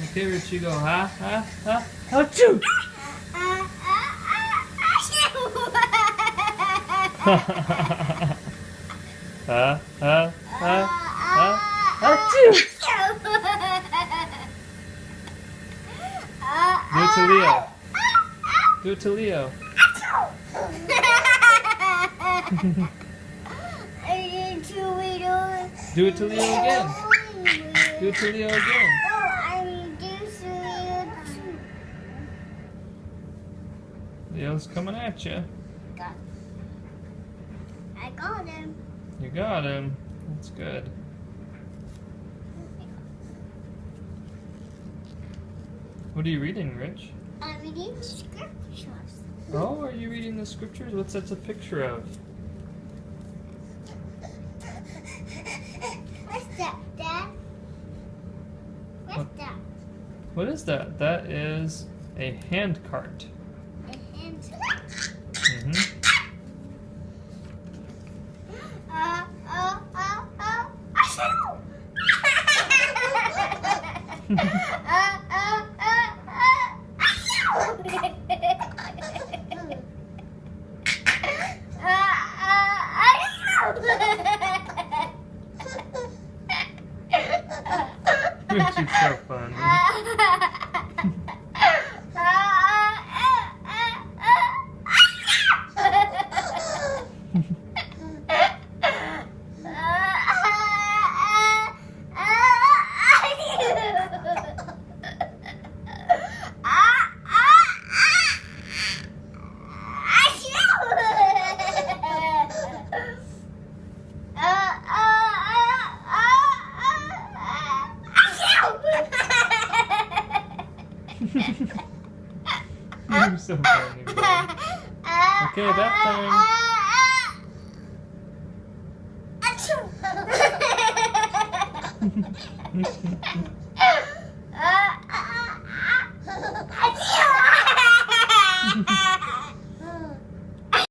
Okay, Richie, go. Ha, ha, ha. Achoo! Ha, ha, ha, ha. Achoo! Do it to Leo. Do it to Leo. Do it to Leo again. Do it to Leo again. Leo's coming at you. I got him. You got him. That's good. What are you reading, Rich? I'm reading scriptures. Oh, are you reading the scriptures? What's that a picture of? What's that, Dad? What's that? What is that? That is a hand cart. A hand. Mm-hmm. Which is so funny. You're so funny, bro. Okay, bath time.